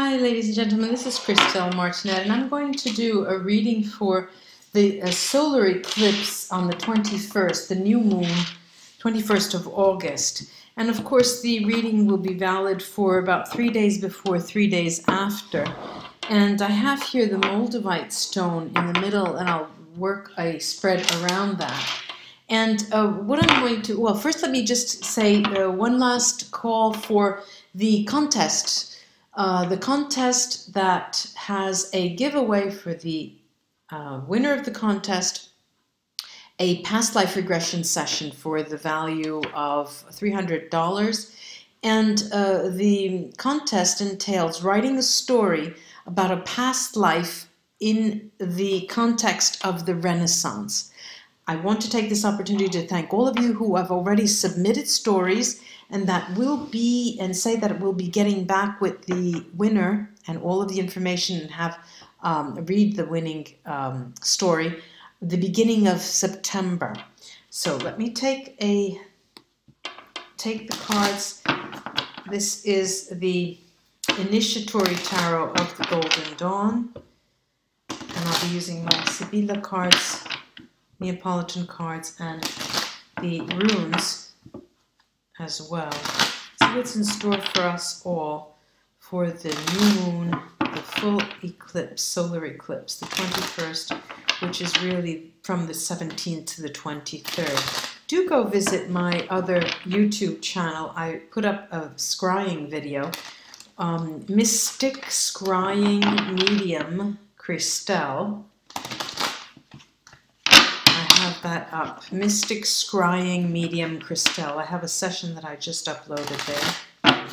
Hi, ladies and gentlemen, this is Christelle Martinette, and I'm going to do a reading for the solar eclipse on the 21st, the new moon, 21st of August. And of course, the reading will be valid for about 3 days before, 3 days after. And I have here the Moldavite stone in the middle, and I'll work a spread around that. And what I'm going to, well, first let me just say one last call for the contest. The contest that has a giveaway for the winner of the contest, a past life regression session for the value of $300. And the contest entails writing a story about a past life in the context of the Renaissance. I want to take this opportunity to thank all of you who have already submitted stories, and that will be, and say that it will be getting back with the winner and all of the information, and have read the winning story the beginning of September. So let me take the cards. This is the Initiatory Tarot of the Golden Dawn, and I'll be using my Sibilla cards, Neapolitan cards, and the runes as well. See what's in store for us all for the new moon, the full eclipse, solar eclipse, the 21st, which is really from the 17th to the 23rd. Do go visit my other YouTube channel. I put up a scrying video, Mystic Scrying Medium Christelle. That up. Mystic Scrying Medium Christelle. I have a session that I just uploaded there.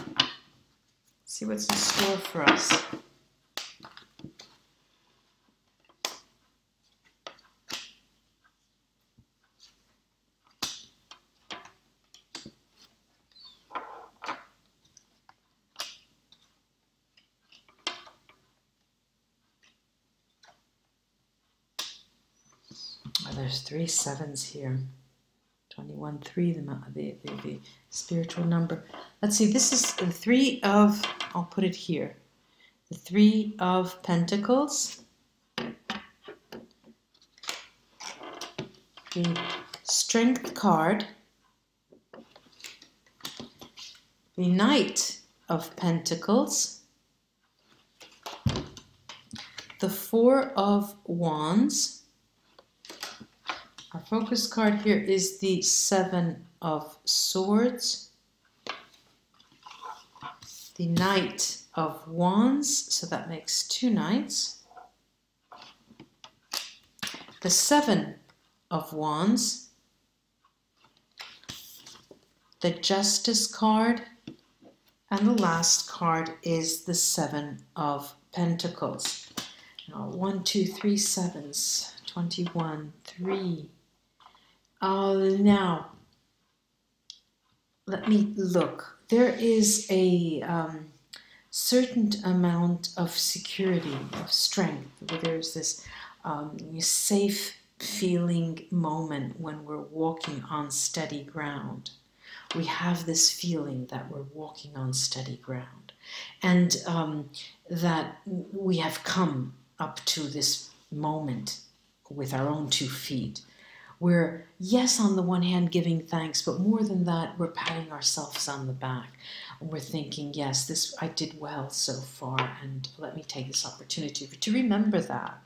See what's in store for us. There's 3 sevens here. 21, 3, the spiritual number. Let's see, this is the 3 of, I'll put it here. The 3 of Pentacles. The Strength card. The Knight of Pentacles. The 4 of Wands. Our focus card here is the 7 of Swords, the Knight of Wands, so that makes 2 knights, the 7 of Wands, the Justice card, and the last card is the 7 of Pentacles. Now, 1, 2, 3 sevens, 21, 3. Now, let me look. There is a certain amount of security, of strength. There's this safe feeling moment when we're walking on steady ground. We have this feeling that we're walking on steady ground, and that we have come up to this moment with our own 2 feet. We're, yes, on the one hand, giving thanks, but more than that, we're patting ourselves on the back. And we're thinking, yes, I did well so far, and let me take this opportunity to remember that.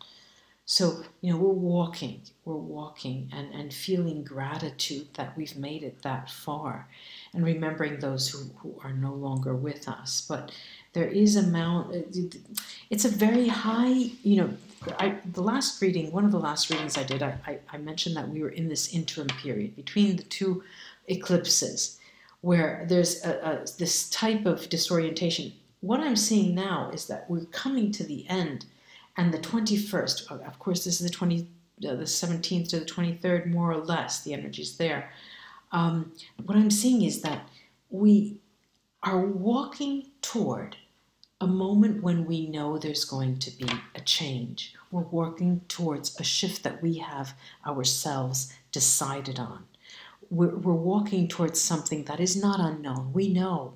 So, you know, we're walking and feeling gratitude that we've made it that far, and remembering those who are no longer with us. But there is it's a very high, you know, the last reading, one of the last readings I did, I mentioned that we were in this interim period between the 2 eclipses where there's this type of disorientation. What I'm seeing now is that we're coming to the end, and the 21st, of course, this is the 17th to the 23rd, more or less, the energy's there. What I'm seeing is that we are walking toward a moment when we know there's going to be a change. We're working towards a shift that we have ourselves decided on. We're walking towards something that is not unknown. We know.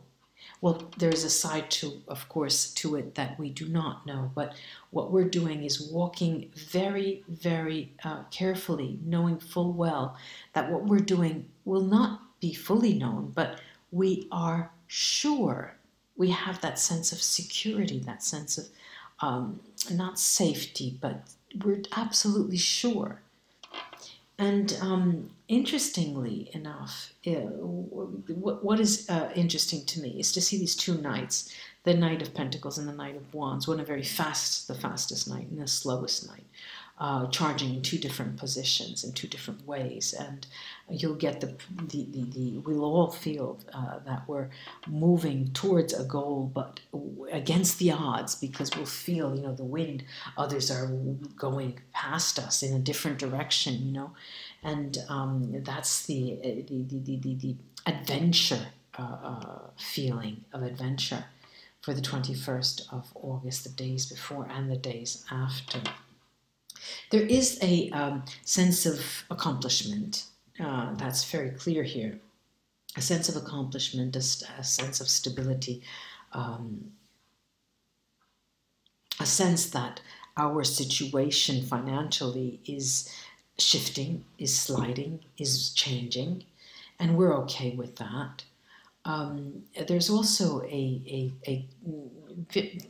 Well, there's a side to, of course, to it that we do not know, but what we're doing is walking very, very carefully, knowing full well that what we're doing will not be fully known, but we are sure. We have that sense of security, that sense of not safety, but we're absolutely sure. And interestingly enough, what is interesting to me is to see these two knights, the Knight of Pentacles and the Knight of Wands, one a very fast, the fastest knight, and the slowest knight, charging in two different positions, in two different ways. And you'll get we'll all feel that we're moving towards a goal, but against the odds, because we'll feel, you know, the wind, others are going past us in a different direction, you know. And that's the adventure feeling of adventure for the 21st of August, the days before and the days after. There is a sense of accomplishment that's very clear here. A sense of accomplishment, a sense of stability, a sense that our situation financially is shifting, is sliding, is changing, and we're okay with that. There's also a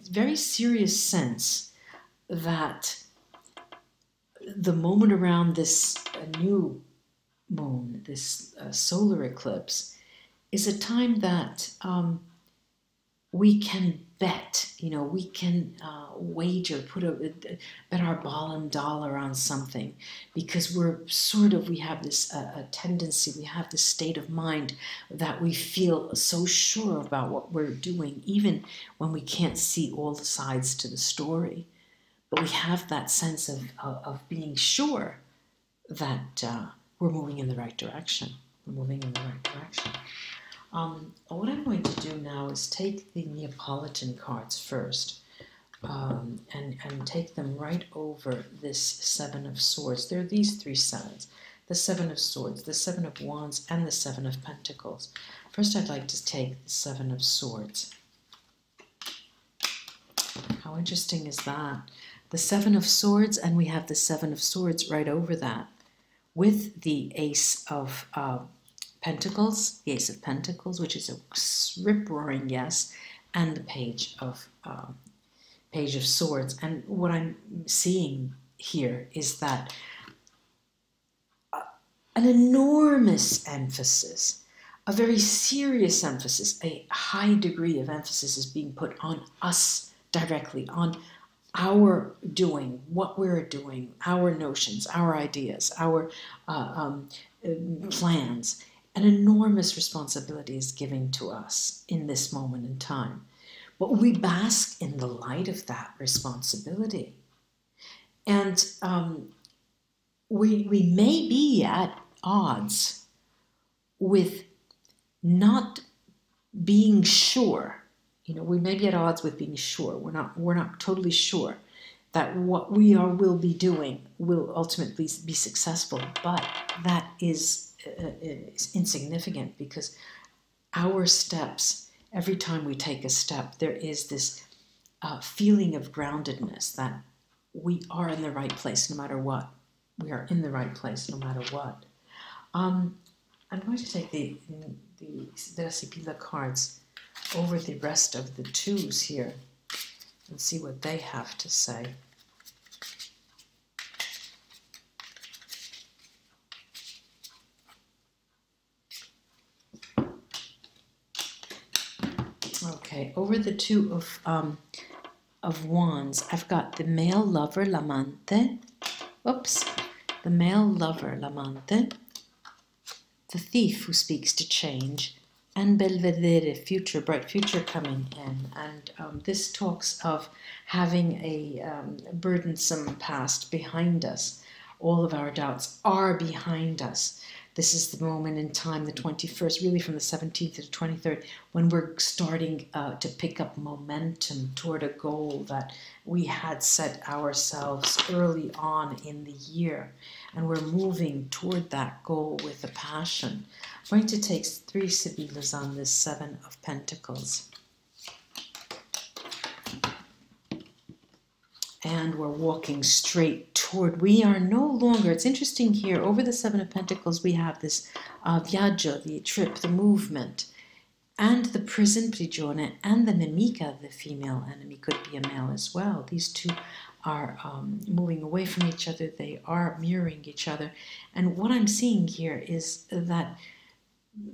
very serious sense that the moment around this new moon, this solar eclipse, is a time that we can bet, you know, we can wager, bet our ball and dollar on something, because we have this tendency, we have this state of mind that we feel so sure about what we're doing, even when we can't see all the sides to the story. But we have that sense of being sure that we're moving in the right direction. We're moving in the right direction. What I'm going to do now is take the Neapolitan cards first and take them right over this Seven of Swords. There are these three sevens, the Seven of Swords, the Seven of Wands, and the Seven of Pentacles. First, I'd like to take the Seven of Swords. How interesting is that? The Seven of Swords, and we have the Seven of Swords right over that, with the Ace of Pentacles, the Ace of Pentacles, which is a rip-roaring yes, and the Page of Swords. And what I'm seeing here is that an enormous emphasis, a very serious emphasis, a high degree of emphasis is being put on us directly, on our doing, what we're doing, our notions, our ideas, our plans. An enormous responsibility is given to us in this moment in time. But we bask in the light of that responsibility. And we may be at odds with not being sure. You know, we may be at odds with being sure. We're not totally sure that what we will be doing will ultimately be successful, but that is insignificant, because our steps, every time we take a step, there is this feeling of groundedness that we are in the right place no matter what. We are in the right place no matter what. I'm going to take the Vera Sibilla cards over the rest of the twos here and see what they have to say. Okay, over the Two of Wands, I've got the male lover, l'amante. Oops, the male lover, l'amante. The thief who speaks to change, and Belvedere, future, bright future coming in. And this talks of having a burdensome past behind us. All of our doubts are behind us. This is the moment in time, the 21st, really from the 17th to the 23rd, when we're starting to pick up momentum toward a goal that we had set ourselves early on in the year. And we're moving toward that goal with a passion. I'm going to take 3 Sibillas on this Seven of Pentacles. And we're walking straight toward, we are no longer, it's interesting here, over the Seven of Pentacles, we have this viaggio, the trip, the movement, and the prison, prigione, and the nemica, the female enemy, could be a male as well. These two are moving away from each other. They are mirroring each other. And what I'm seeing here is that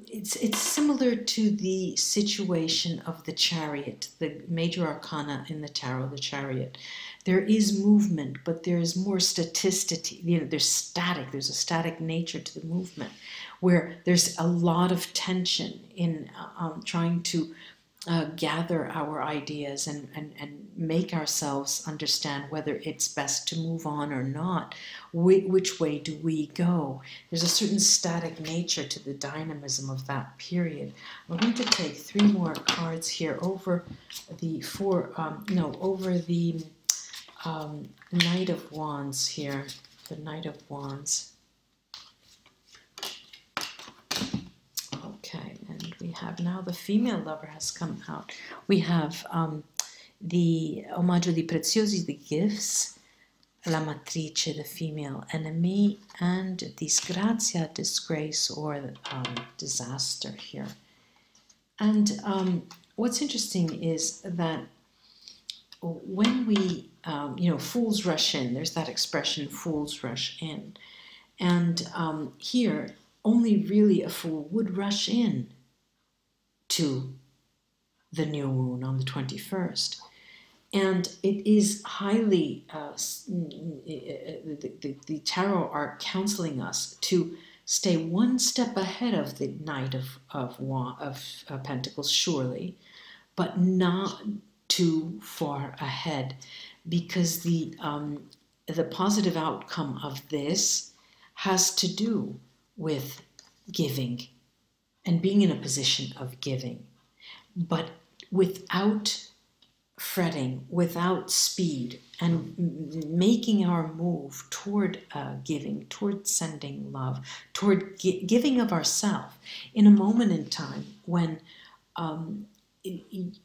it's similar to the situation of the Chariot, the major arcana in the tarot, the Chariot. There is movement, but there's more staticity. There's static. There's a static nature to the movement, where there's a lot of tension in trying to gather our ideas and make ourselves understand whether it's best to move on or not. Which way do we go? There's a certain static nature to the dynamism of that period. We're going to take 3 more cards here over the Knight of Wands here. The Knight of Wands. Okay, and we have now the female lover has come out. We have the Omaggio di Preziosi, the gifts, La Matrice, the female enemy, and Disgrazia, disgrace, or disaster here. And what's interesting is that when we, fools rush in, there's that expression, fools rush in. And here, only really a fool would rush in to the new moon on the 21st. And it is highly, the tarot are counseling us to stay one step ahead of the Knight of Pentacles, surely, but not too far ahead, because the positive outcome of this has to do with giving and being in a position of giving, but without fretting, without speed, and making our move toward giving, toward sending love, toward giving of ourselves in a moment in time when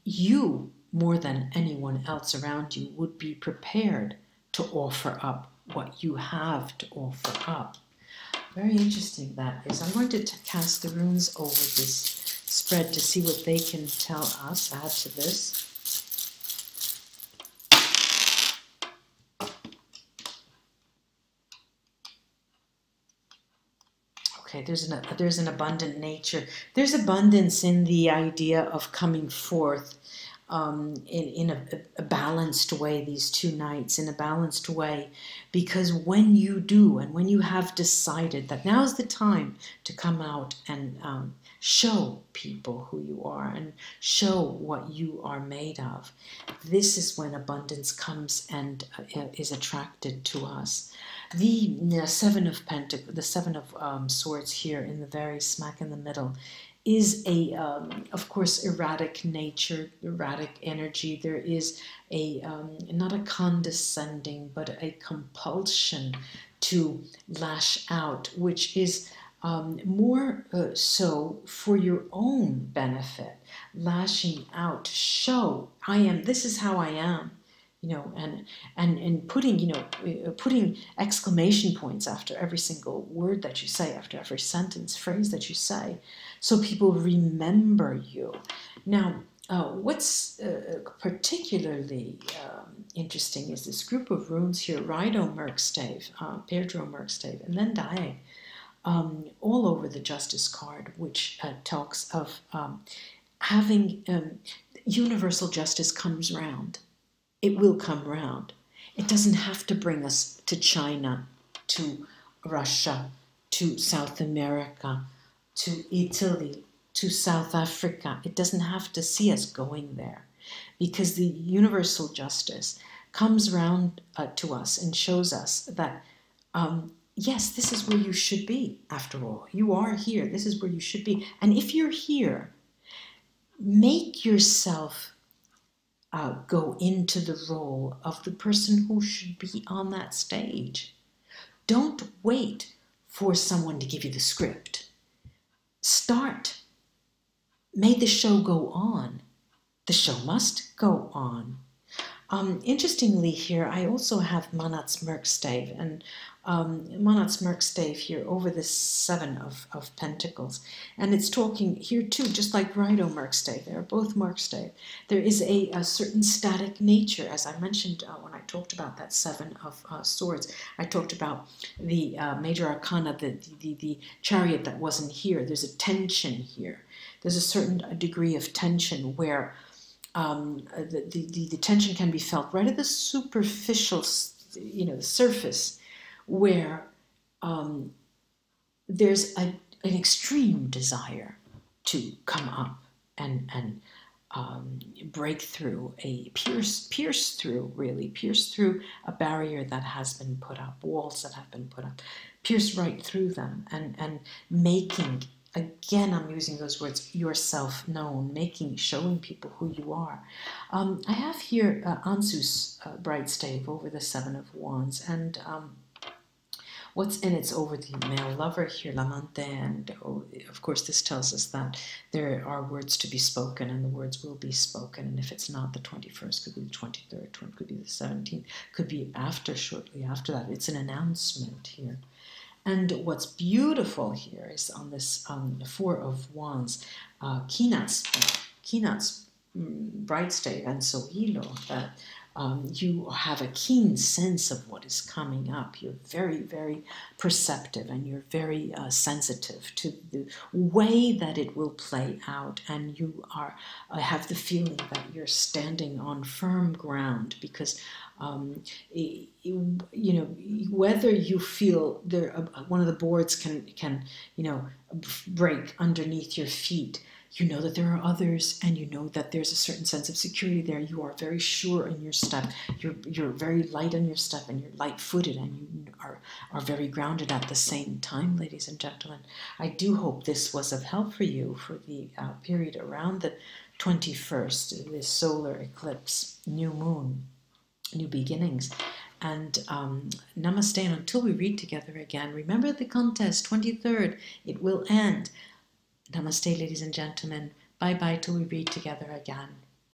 you, more than anyone else around you, would be prepared to offer up what you have to offer up. Very interesting that is. I'm going to cast the runes over this spread to see what they can tell us, add to this. Okay, there's an abundant nature. There's abundance in the idea of coming forth in a balanced way, these two nights, in a balanced way, because when you do, and when you have decided that now's the time to come out and show people who you are and show what you are made of, this is when abundance comes and is attracted to us. The Seven of Pentacles, the Seven of Swords here in the very smack in the middle, is a, of course, erratic nature, erratic energy. There is a, not a condescending, but a compulsion to lash out, which is more so for your own benefit. Lashing out to show, this is how I am. And putting, putting exclamation points after every single word that you say, after every sentence, phrase that you say, so people remember you. Now, what's particularly interesting is this group of runes here, Rido Merkstave, Pedro Merkstave, and then Dae, all over the Justice card, which talks of having universal justice comes round. It will come round. It doesn't have to bring us to China, to Russia, to South America, to Italy, to South Africa. It doesn't have to see us going there, because the universal justice comes round to us and shows us that, yes, this is where you should be, after all. You are here. This is where you should be. And if you're here, make yourself go into the role of the person who should be on that stage. Don't wait for someone to give you the script. Start. May the show go on. The show must go on. Interestingly here, I also have Manat's Merkstave, and Manat's Merkstave here over the Seven of Pentacles. And it's talking here too, just like Rido Merkstave, they're both Merkstave. There is a certain static nature, as I mentioned when I talked about that Seven of Swords. I talked about the Major Arcana, the Chariot that wasn't here. There's a tension here. There's a certain degree of tension where the tension can be felt right at the superficial, the surface, where there's an extreme desire to come up and break through, pierce through a barrier that has been put up, walls that have been put up, pierce right through them, and making, again, I'm using those words, yourself known, showing people who you are. I have here Ansu's bright stave over the Seven of Wands, and what's in it's over the male lover here, l'amante, and of course this tells us that there are words to be spoken, and the words will be spoken, and if it's not the 21st, could be the 23rd, could be the 17th, could be shortly after that. It's an announcement here. And what's beautiful here is on this Four of Wands, Kinat's bright stave, and so hilo, that you have a keen sense of what is coming up. You're very, very perceptive, and you're very sensitive to the way that it will play out, and you have the feeling that you're standing on firm ground, because whether you feel there, one of the boards can break underneath your feet, you know that there are others, and you know that there's a certain sense of security there. You are very sure in your step. You're very light on your step, and you're light-footed, and you are very grounded at the same time, ladies and gentlemen. I do hope this was of help for you for the period around the 21st, this solar eclipse, new moon, new beginnings. And namaste, and until we read together again, remember the contest, 23rd, it will end. Namaste, ladies and gentlemen. Bye-bye till we read together again.